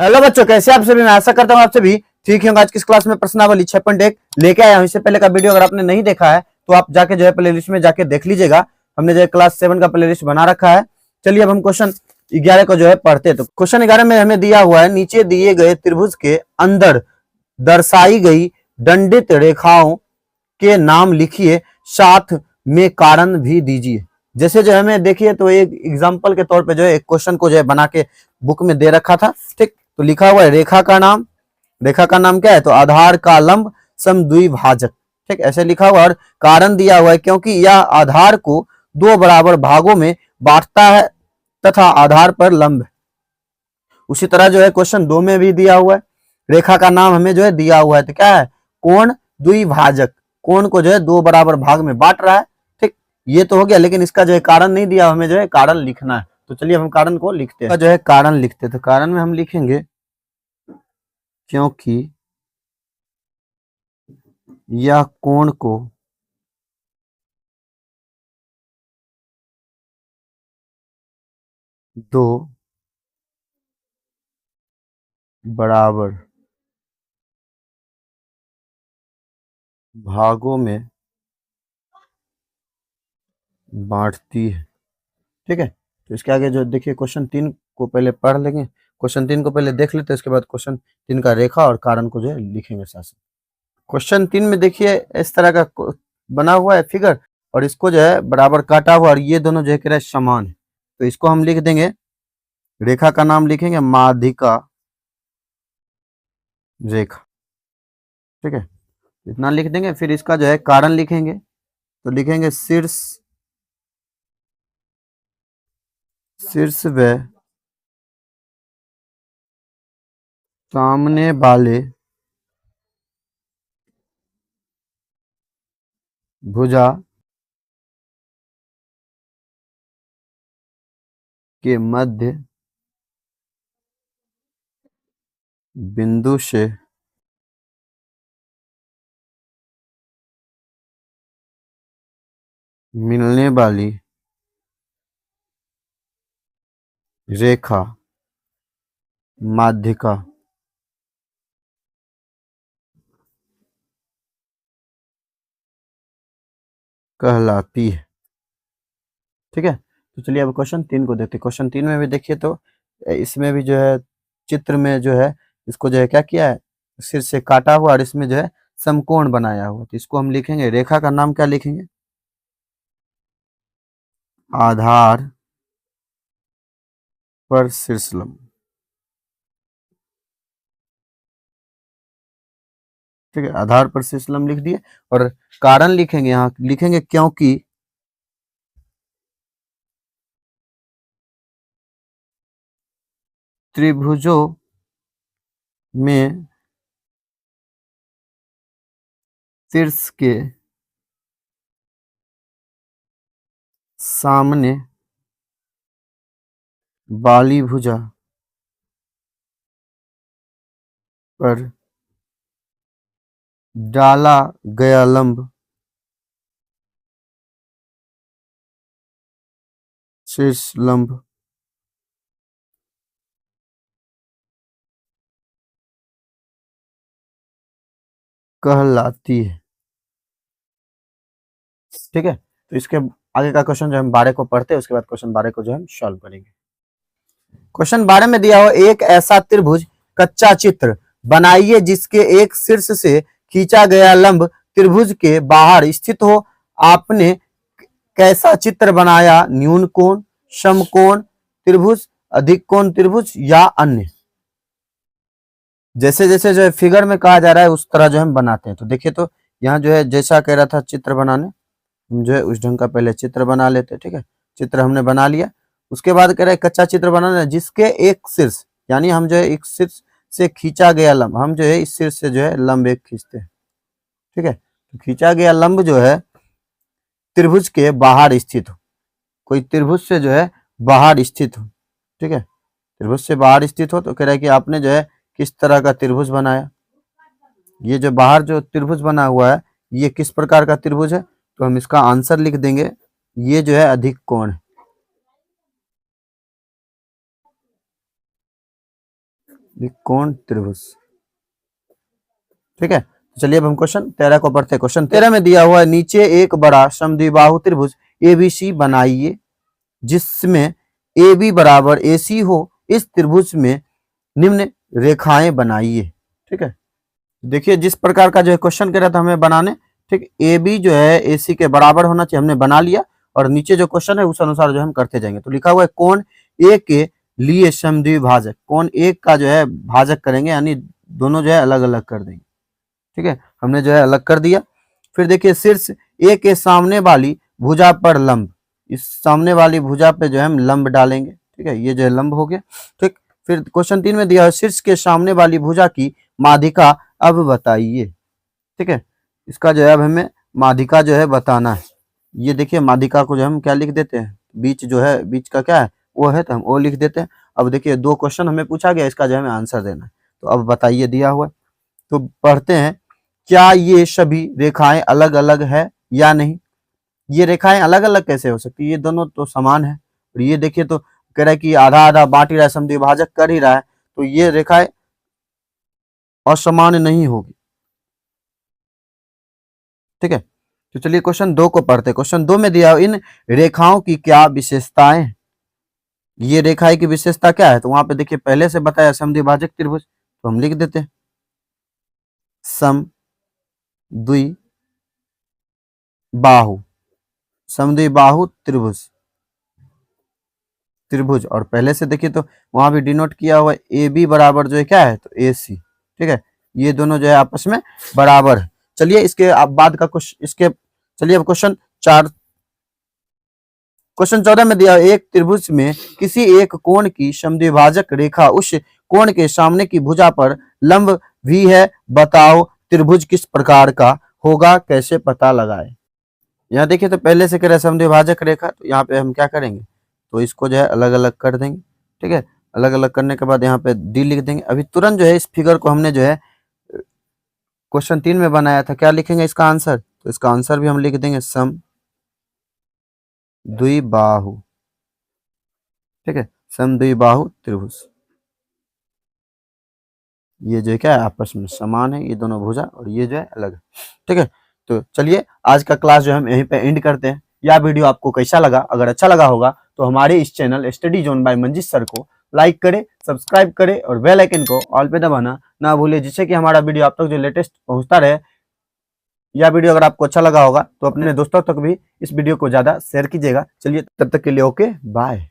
Hello बच्चों, कैसे आप सभी। मैं आशा करता हूँ आप सभी ठीक होंगे। आज की क्लास में प्रश्नावली 6.1 लेके आया हूँ। इससे पहले का वीडियो अगर आपने नहीं देखा है तो आप जाके जो है प्लेलिस्ट में जाके देख लीजिएगा। हमने जो है क्लास 7 का प्लेलिस्ट बना रखा है। चलिए अब हम क्वेश्चन 11 को जो है पढ़ते हैं। तो क्वेश्चन 11 में हमें दिया हुआ है, नीचे दिए गए त्रिभुज के अंदर दर्शाई गई दंडित रेखाओं के नाम लिखिए, साथ में कारण भी दीजिए। जैसे जो हमें देखिए तो एक एग्जाम्पल के तौर पे जो है एक क्वेश्चन को जो है बना के बुक में दे रखा था। ठीक, तो लिखा हुआ है रेखा का नाम। रेखा का नाम क्या है? तो आधार का लंब समद्विभाजक। ठीक, ऐसे लिखा हुआ और कारण दिया हुआ है क्योंकि यह आधार को दो बराबर भागों में बांटता है तथा आधार पर लंब है। उसी तरह जो है क्वेश्चन 2 में भी दिया हुआ है, रेखा का नाम हमें जो है दिया हुआ है, तो क्या है? कोण द्विभाजक। कोण को जो है दो बराबर भाग में बांट रहा है। ठीक, ये तो हो गया, लेकिन इसका जो है कारण नहीं दिया, हमें जो है कारण लिखना है। तो चलिए हम कारण को लिखते हैं। जो है कारण लिखते हैं, तो कारण में हम लिखेंगे क्योंकि यह कोण को दो बराबर भागों में बांटती है। ठीक है, तो इसके आगे जो देखिए क्वेश्चन 3 को पहले पढ़ लेंगे। क्वेश्चन 3 को पहले देख लेते हैं, उसके बाद क्वेश्चन 3 का रेखा और कारण को जो है लिखेंगे साथ साथ। क्वेश्चन 3 में देखिए इस तरह का बना हुआ है फिगर, और इसको जो है बराबर काटा हुआ, और ये दोनों जो है कह रहा है समान है। तो इसको हम लिख देंगे, रेखा का नाम लिखेंगे माध्यिका रेखा। ठीक है, इतना लिख देंगे। फिर इसका जो है कारण लिखेंगे, तो लिखेंगे शीर्ष व सामने वाले भुजा के मध्य बिंदु से मिलने वाली रेखा माध्यिका कहलाती है। ठीक है, तो चलिए अब क्वेश्चन 3 को देखते हैं। क्वेश्चन 3 में भी देखिए तो इसमें भी जो है चित्र में जो है इसको जो है क्या किया है, सिर से काटा हुआ, और इसमें जो है समकोण बनाया हुआ। तो इसको हम लिखेंगे, रेखा का नाम क्या लिखेंगे? आधार पर शीर्ष लंब। ठीक है, आधार पर शीर्ष लंब लिख दिए, और कारण लिखेंगे, यहाँ लिखेंगे क्योंकि त्रिभुजों में शीर्ष के सामने वाली भुजा पर डाला गया लंब शीर्ष लंब कहलाती है। ठीक है, तो इसके आगे का क्वेश्चन जो हम 12 को पढ़ते हैं, उसके बाद क्वेश्चन 12 को जो हम सॉल्व करेंगे। क्वेश्चन 12 में दिया हुआ, एक ऐसा त्रिभुज कच्चा चित्र बनाइए जिसके एक शीर्ष से खींचा गया लंब त्रिभुज के बाहर स्थित हो। आपने कैसा चित्र बनाया? न्यून कोण, समकोण त्रिभुज, अधिक कोण त्रिभुज या अन्य? जैसे जैसे जो है फिगर में कहा जा रहा है उस तरह जो हम बनाते हैं। तो देखिए, तो यहाँ जो है जैसा कह रहा था चित्र बनाने, हम जो है उस ढंग का पहले चित्र बना लेते हैं। ठीक है, चित्र हमने बना लिया। उसके बाद कह रहे हैं कच्चा चित्र बनाना है जिसके एक शीर्ष, यानी हम जो है एक शीर्ष से खींचा गया लंब, हम जो है इस शीर्ष से जो है लंब एक खींचते हैं। ठीक है, तो खींचा गया लंब जो है त्रिभुज के बाहर स्थित हो, कोई त्रिभुज से जो है बाहर स्थित हो। ठीक है, त्रिभुज से बाहर स्थित हो, तो कह रहा है कि आपने जो है किस तरह का त्रिभुज बनाया। ये जो बाहर जो त्रिभुज बना हुआ है, ये किस प्रकार का त्रिभुज है? तो हम इसका आंसर लिख देंगे, ये जो है अधिक कोण है। कोण त्रिभुज। ठीक है, तो चलिए अब हम क्वेश्चन 13 को पढ़ते हैं। क्वेश्चन 13 में दिया हुआ है, नीचे एक बड़ा समद्विबाहु त्रिभुज एबीसी बनाइए जिसमें ए बी बराबर ए सी हो। इस त्रिभुज में निम्न रेखाएं बनाइए। ठीक है, देखिए जिस प्रकार का जो है क्वेश्चन कह रहा था हमें बनाने, ठीक, ए बी जो है ए सी के बराबर होना चाहिए, हमने बना लिया और नीचे जो क्वेश्चन है उस अनुसार जो हम करते जाएंगे। तो लिखा हुआ है कोण ए के लिए समद्विभाजक, कोण एक का जो है भाजक करेंगे, यानी दोनों जो है अलग अलग कर देंगे। ठीक है, हमने जो है अलग कर दिया। फिर देखिए शीर्ष ए के सामने वाली भुजा पर लंब, इस सामने वाली भुजा पे जो है हम लंब डालेंगे। ठीक है, ये जो है लंब हो गया। ठीक, फिर क्वेश्चन 3 में दिया है, शीर्ष के सामने वाली भुजा की माध्यिका अब बताइए। ठीक है, इसका जो है अब हमें माध्यिका जो है बताना है। ये देखिए माध्यिका को जो हम क्या लिख देते हैं, बीच जो है, बीच का क्या है वो है, तो हम वो लिख देते हैं। अब देखिए 2 क्वेश्चन हमें पूछा गया, इसका जो है हमें आंसर देना है। तो अब बताइए दिया हुआ है, तो पढ़ते हैं, क्या ये सभी रेखाएं अलग अलग है या नहीं। ये रेखाएं अलग अलग कैसे हो सकती है, ये दोनों तो समान है। और ये देखिए तो कह रहा है कि आधा आधा बांट ही रहा है, समद्विभाजक कर ही रहा है, तो ये रेखाएं असमान नहीं होगी। ठीक है, तो चलिए क्वेश्चन 2 को पढ़ते हैं। क्वेश्चन 2 में दिया, इन रेखाओं की क्या विशेषताएं। ये रेखाएं की विशेषता क्या है, तो वहां पे देखिए पहले से बताया समद्विभाजक त्रिभुज, तो हम लिख देते हैं समद्विबाहु, समद्विबाहु त्रिभुज, त्रिभुज। और पहले से देखिए तो वहां भी डिनोट किया हुआ ए बी बराबर जो है क्या है, तो ए सी। ठीक है, ये दोनों जो है आपस में बराबर है। चलिए इसके अब बाद का क्वेश्चन, इसके चलिए अब क्वेश्चन 4, क्वेश्चन 14 में दिया, एक त्रिभुज में किसी एक कोण की समद्विभाजक रेखा उस कोण के सामने की भुजा पर लंब भी है, बताओ त्रिभुज किस प्रकार का होगा, कैसे पता लगाए। यहाँ देखिए तो पहले से कह रहे समद्विभाजक रेखा, तो यहाँ पे हम क्या करेंगे, तो इसको जो है अलग अलग कर देंगे। ठीक है, अलग अलग करने के बाद यहाँ पे डी लिख देंगे। अभी तुरंत जो है इस फिगर को हमने जो है क्वेश्चन 3 में बनाया था, क्या लिखेंगे इसका आंसर, तो इसका आंसर भी हम लिख देंगे समद्विबाहु। ठीक है, समद्विबाहु त्रिभुज, ये जो है क्या है आपस में समान है, ये दोनों भुजा, और ये जो है अलग है। ठीक है, तो चलिए आज का क्लास जो हम यहीं पे एंड करते हैं। यह वीडियो आपको कैसा लगा, अगर अच्छा लगा होगा तो हमारे इस channel study zone by Manjeet sir को लाइक करें, सब्सक्राइब करें और बेल आइकन को ऑल पे दबाना ना भूले, जिससे कि हमारा वीडियो आप तक जो लेटेस्ट पहुंचता रहे। यह वीडियो अगर आपको अच्छा लगा होगा तो अपने दोस्तों तक भी इस वीडियो को ज्यादा शेयर कीजिएगा। चलिए तब तक के लिए ओके बाय।